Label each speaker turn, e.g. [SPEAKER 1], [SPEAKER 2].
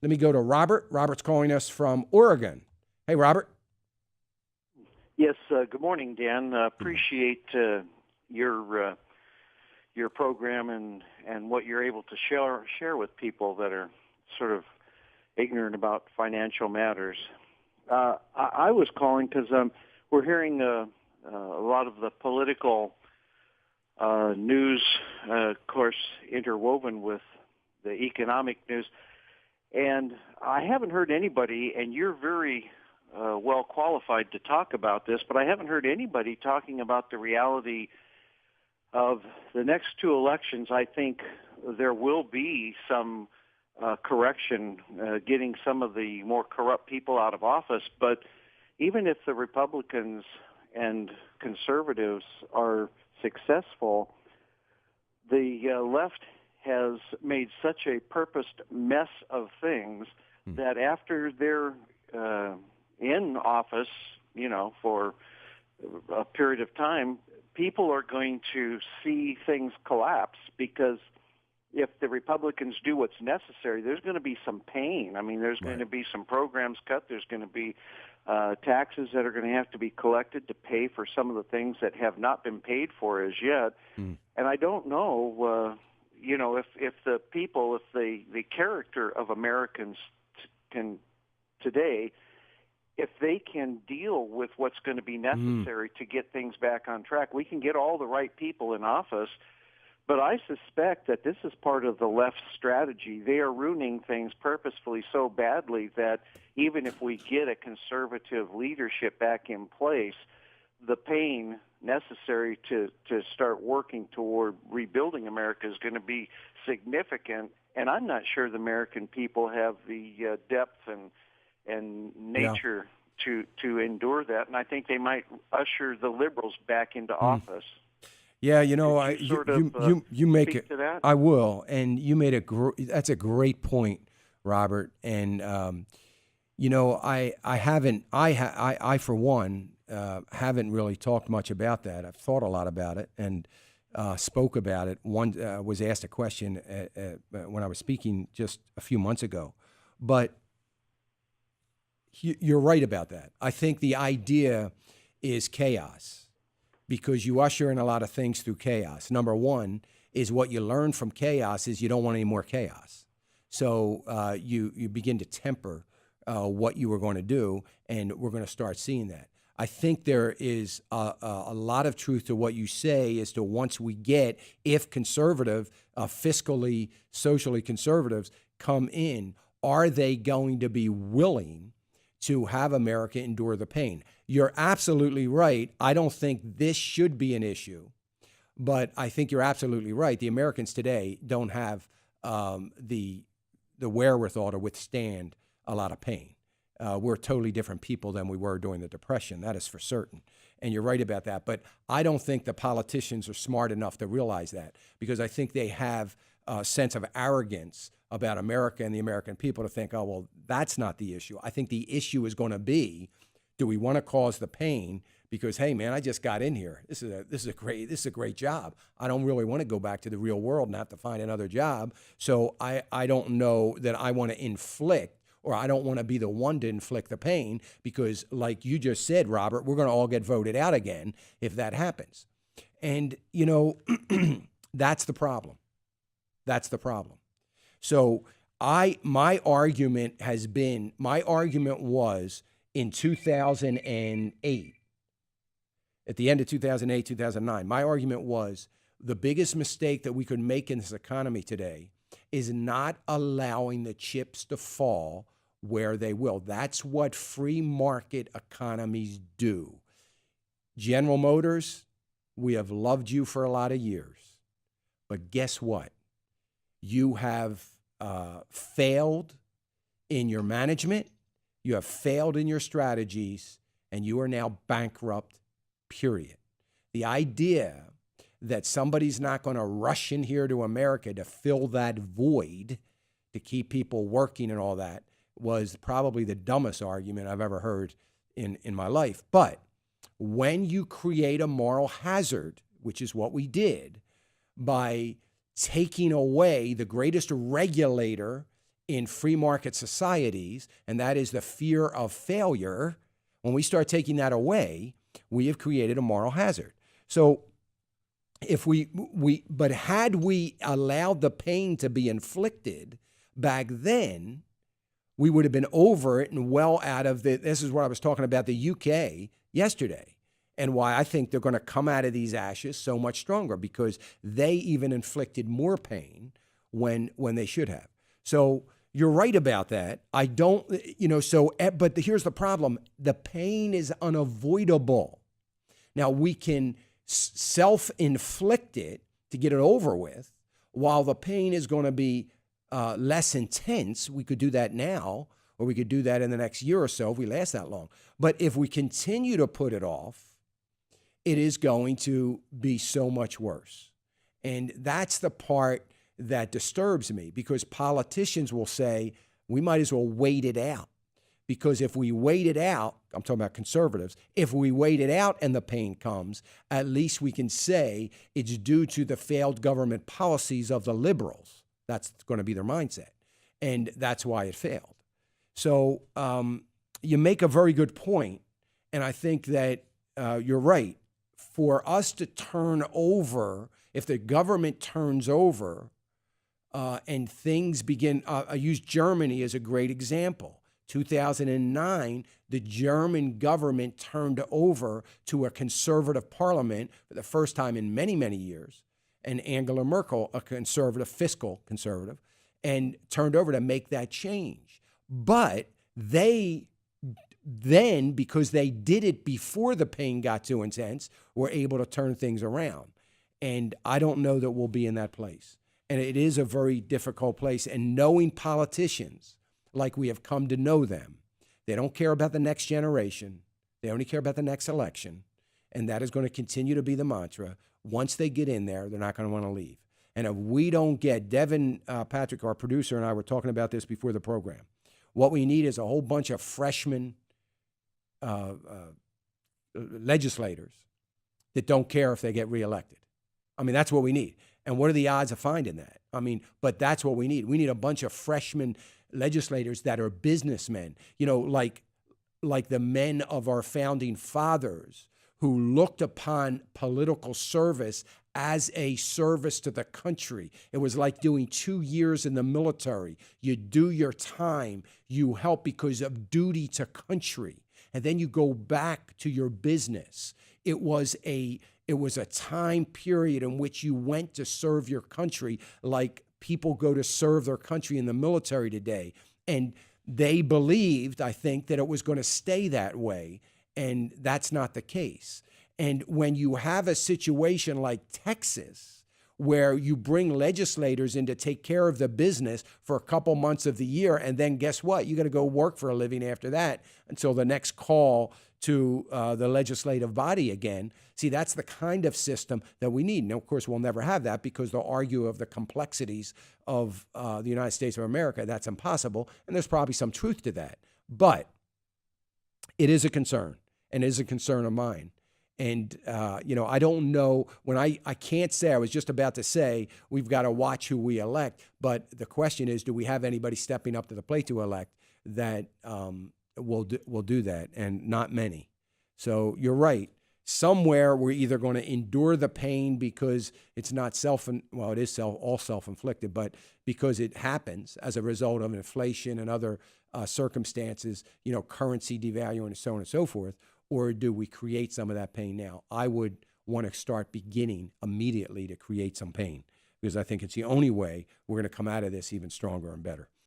[SPEAKER 1] Let me go to Robert. Robert's calling us from Oregon. Hey, Robert.
[SPEAKER 2] Yes, good morning, Dan. Appreciate your program and what you're able to share with people that are sort of ignorant about financial matters. I was calling because we're hearing a lot of the political news, of course, interwoven with the economic news. And I haven't heard anybody, and you're very well qualified to talk about this, but I haven't heard anybody talking about the reality of the next two elections. I think there will be some correction, getting some of the more corrupt people out of office. But even if the Republicans and conservatives are successful, the left has made such a purposed mess of things that after they're in office, for a period of time, people are going to see things collapse, because if the Republicans do what's necessary, there's going to be some pain. I mean, there's going to be some programs cut. There's going to be taxes that are going to have to be collected to pay for some of the things that have not been paid for as yet. And I don't know, if the people, if the character of Americans can today, if they can deal with what's going to be necessary to get things back on track, we can get all the right people in office. But I suspect that this is part of the left's strategy. They are ruining things purposefully so badly that even if we get a conservative leadership back in place, the pain necessary to start working toward rebuilding America is going to be significant. And I'm not sure the American people have the depth and nature to endure that. And I think they might usher the liberals back into office.
[SPEAKER 1] Yeah, you make it.
[SPEAKER 2] To that?
[SPEAKER 1] I will, and you made that's a great point, Robert. And I for one haven't really talked much about that. I've thought a lot about it and spoke about it. One was asked a question when I was speaking just a few months ago, but you're right about that. I think the idea is chaos, because you usher in a lot of things through chaos. Number one is what you learn from chaos is you don't want any more chaos. So you begin to temper what you were going to do, and we're going to start seeing that. I think there is a lot of truth to what you say as to once we get, if conservative, fiscally, socially conservatives come in, are they going to be willing to have America endure the pain? You're absolutely right. I don't think this should be an issue, but I think you're absolutely right. The Americans today don't have the wherewithal to withstand a lot of pain. We're totally different people than we were during the Depression. That is for certain. And you're right about that. But I don't think the politicians are smart enough to realize that, because I think they have a sense of arrogance about America and the American people to think, oh, well, that's not the issue. I think the issue is going to be, do we want to cause the pain? Because, hey, man, I just got in here. This is a great job. I don't really want to go back to the real world and have to find another job. So I don't know that I want to inflict, or I don't want to be the one to inflict the pain, because like you just said, Robert, we're going to all get voted out again if that happens. And, that's the problem. That's the problem. So my argument was in 2008, at the end of 2008, 2009, my argument was the biggest mistake that we could make in this economy today is not allowing the chips to fall where they will. That's what free market economies do. General Motors, we have loved you for a lot of years, but guess what? You have failed in your management, you have failed in your strategies, and you are now bankrupt, period. The idea that somebody's not going to rush in here to America to fill that void, to keep people working and all that, was probably the dumbest argument I've ever heard in my life. But when you create a moral hazard, which is what we did, by taking away the greatest regulator in free market societies, and that is the fear of failure. When we start taking that away, we have created a moral hazard. So if but had we allowed the pain to be inflicted back then, we would have been over it and well out of this is what I was talking about the UK yesterday, and why I think they're going to come out of these ashes so much stronger, because they even inflicted more pain when they should have. So you're right about that. I don't, but here's the problem. The pain is unavoidable. Now, we can self-inflict it to get it over with, while the pain is going to be less intense. We could do that now, or we could do that in the next year or so if we last that long. But if we continue to put it off, it is going to be so much worse. And that's the part that disturbs me, because politicians will say, we might as well wait it out. Because if we wait it out, I'm talking about conservatives, if we wait it out and the pain comes, at least we can say it's due to the failed government policies of the liberals. That's going to be their mindset. And that's why it failed. So you make a very good point, and I think that you're right. For us to turn over, if the government turns over and things begin, I use Germany as a great example. 2009, the German government turned over to a conservative parliament for the first time in many, many years, and Angela Merkel, a conservative, fiscal conservative, and turned over to make that change. But they then, because they did it before the pain got too intense, were able to turn things around. And I don't know that we'll be in that place. And it is a very difficult place. And knowing politicians like we have come to know them, they don't care about the next generation. They only care about the next election. And that is going to continue to be the mantra. Once they get in there, they're not going to want to leave. And if we don't get, Devin Patrick, our producer, and I were talking about this before the program, what we need is a whole bunch of freshman legislators that don't care if they get reelected. I mean, that's what we need. And what are the odds of finding that? I mean, but that's what we need. We need a bunch of freshman legislators that are businessmen, like the men of our founding fathers who looked upon political service as a service to the country. It was like doing 2 years in the military. You do your time, you help because of duty to country, and then you go back to your business. It was a time period in which you went to serve your country like people go to serve their country in the military today. And they believed, I think, that it was going to stay that way. And that's not the case. And when you have a situation like Texas, where you bring legislators in to take care of the business for a couple months of the year, and then guess what? You got to go work for a living after that until the next call to the legislative body again. See, that's the kind of system that we need. Now, of course, we'll never have that because they'll argue of the complexities of the United States of America. That's impossible, and there's probably some truth to that. But it is a concern, and it is a concern of mine. And, I don't know when I can't say, I was just about to say, we've got to watch who we elect. But the question is, do we have anybody stepping up to the plate to elect that will do that? And not many. So you're right. Somewhere we're either going to endure the pain because it's not it is all self-inflicted, but because it happens as a result of inflation and other circumstances, currency devaluing and so on and so forth. Or do we create some of that pain now? I would want to start beginning immediately to create some pain, because I think it's the only way we're going to come out of this even stronger and better.